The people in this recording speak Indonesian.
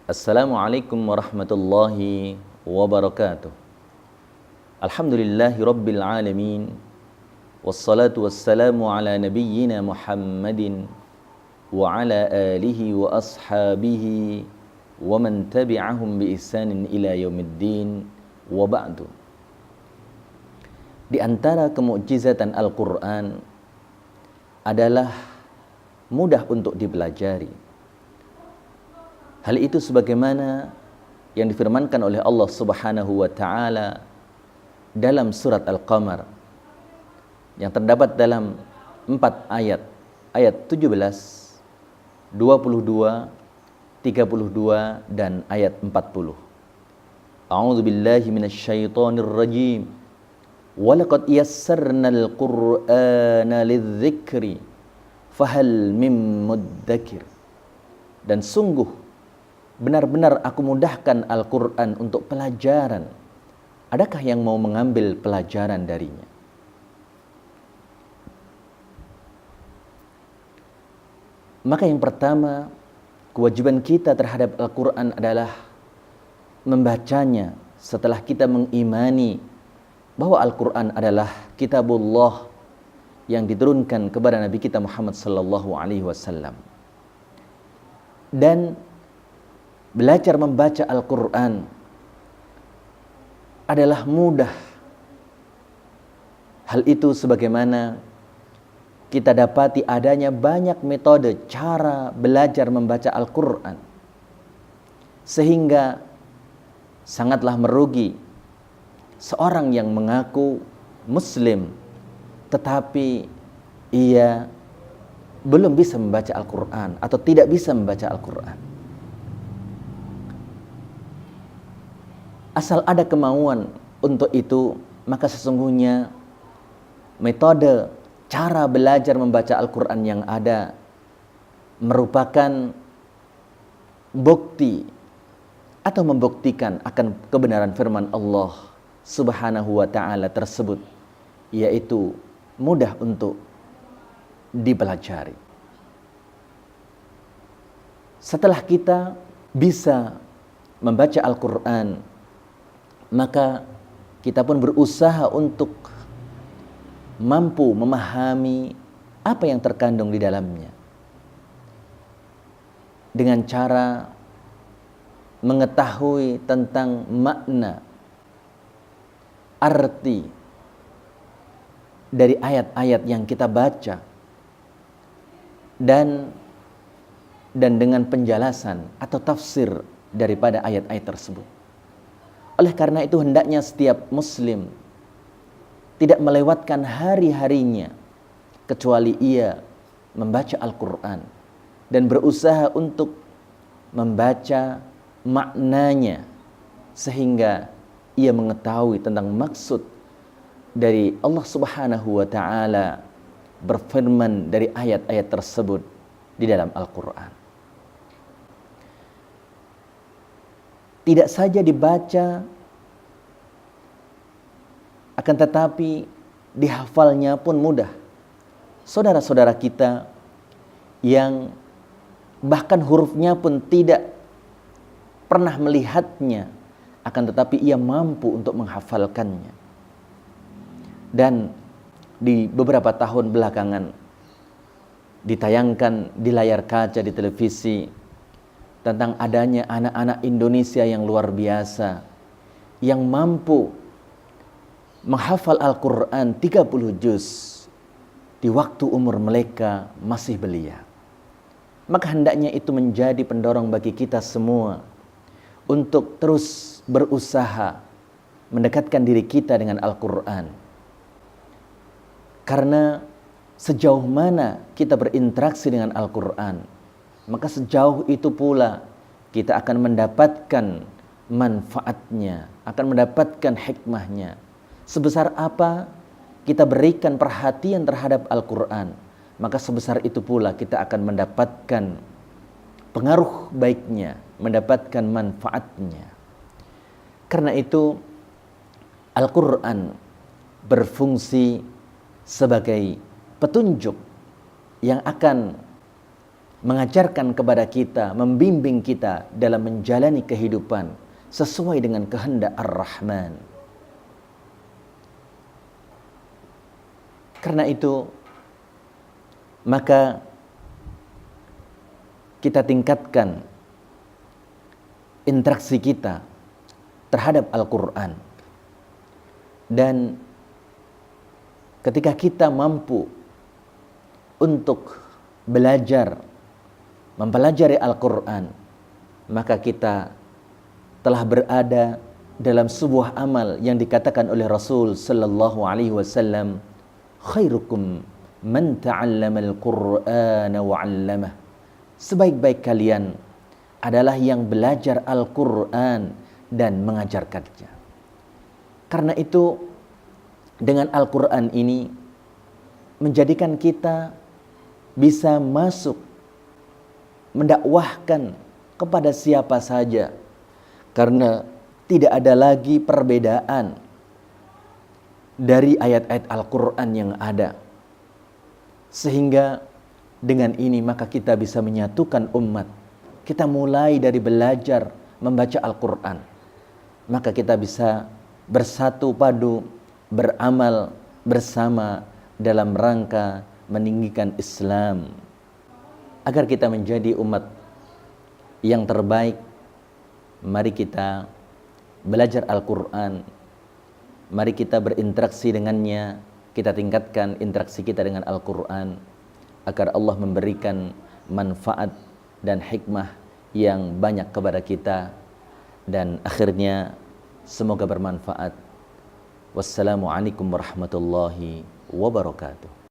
Assalamualaikum warahmatullahi wabarakatuh. Alhamdulillahi rabbil alamin. Wassalatu wassalamu ala nabiyyina Muhammadin wa ala alihi wa ashabihi wa man tabi'ahum bi ihsanin ila yaumiddin wa ba'du. Di antara kemukjizatan Al-Quran adalah mudah untuk dipelajari. Hal itu sebagaimana yang difirmankan oleh Allah Subhanahu wa taala dalam surat Al-Qamar yang terdapat dalam 4 ayat, ayat 17, 22, 32 dan ayat 40. A'udzu billahi minasyaitonir rajim. Walaqad yassarnal Qur'ana lidzikri fahal mim mudzakir. Dan sungguh benar-benar aku mudahkan Al-Quran untuk pelajaran. Adakah yang mau mengambil pelajaran darinya? Maka yang pertama, kewajiban kita terhadap Al-Quran adalah membacanya setelah kita mengimani bahwa Al-Quran adalah kitabullah yang diturunkan kepada Nabi kita Muhammad sallallahu alaihi wasallam. Dan belajar membaca Al-Quran adalah mudah. Hal itu sebagaimana kita dapati adanya banyak metode cara belajar membaca Al-Quran, sehingga sangatlah merugi seorang yang mengaku Muslim tetapi ia belum bisa membaca Al-Quran atau tidak bisa membaca Al-Quran. Asal ada kemauan untuk itu, maka sesungguhnya metode cara belajar membaca Al-Quran yang ada merupakan bukti atau membuktikan akan kebenaran firman Allah Subhanahu wa ta'ala tersebut, yaitu mudah untuk dipelajari. Setelah kita bisa membaca Al-Quran, maka kita pun berusaha untuk mampu memahami apa yang terkandung di dalamnya dengan cara mengetahui tentang makna, arti dari ayat-ayat yang kita baca dan dengan penjelasan atau tafsir daripada ayat-ayat tersebut. Oleh karena itu hendaknya setiap muslim tidak melewatkan hari-harinya kecuali ia membaca Al-Quran dan berusaha untuk membaca maknanya sehingga ia mengetahui tentang maksud dari Allah Subhanahu wa ta'ala berfirman dari ayat-ayat tersebut di dalam Al-Quran. Tidak saja dibaca, akan tetapi dihafalnya pun mudah. Saudara-saudara kita yang bahkan hurufnya pun tidak pernah melihatnya, akan tetapi ia mampu untuk menghafalkannya. Dan di beberapa tahun belakangan ditayangkan di layar kaca di televisi tentang adanya anak-anak Indonesia yang luar biasa yang mampu menghafal Al-Quran 30 juz di waktu umur mereka masih belia. Maka hendaknya itu menjadi pendorong bagi kita semua untuk terus berusaha mendekatkan diri kita dengan Al-Quran. Karena sejauh mana kita berinteraksi dengan Al-Quran, maka sejauh itu pula kita akan mendapatkan manfaatnya, akan mendapatkan hikmahnya. Sebesar apa kita berikan perhatian terhadap Al-Quran, maka sebesar itu pula kita akan mendapatkan pengaruh baiknya, mendapatkan manfaatnya. Karena itu Al-Quran berfungsi sebagai petunjuk yang akan mengajarkan kepada kita, membimbing kita dalam menjalani kehidupan sesuai dengan kehendak Ar-Rahman. Karena itu, maka kita tingkatkan interaksi kita terhadap Al-Quran. Dan ketika kita mampu untuk belajar, mempelajari Al-Quran, maka kita telah berada dalam sebuah amal yang dikatakan oleh Rasul sallallahu alaihi wasallam, khairukum man ta'allama al-Qur'ana wa 'allamah. Sebaik-baik kalian adalah yang belajar Al-Quran dan mengajarkannya. Karena itu, dengan Al-Quran ini menjadikan kita bisa masuk mendakwahkan kepada siapa saja, karena tidak ada lagi perbedaan dari ayat-ayat Al-Quran yang ada. Sehingga dengan ini maka kita bisa menyatukan umat. Kita mulai dari belajar membaca Al-Quran, maka kita bisa bersatu padu, beramal bersama dalam rangka meninggikan Islam. Agar kita menjadi umat yang terbaik, mari kita belajar Al-Quran, mari kita berinteraksi dengannya, kita tingkatkan interaksi kita dengan Al-Quran, agar Allah memberikan manfaat dan hikmah yang banyak kepada kita, dan akhirnya semoga bermanfaat. Wassalamualaikum warahmatullahi wabarakatuh.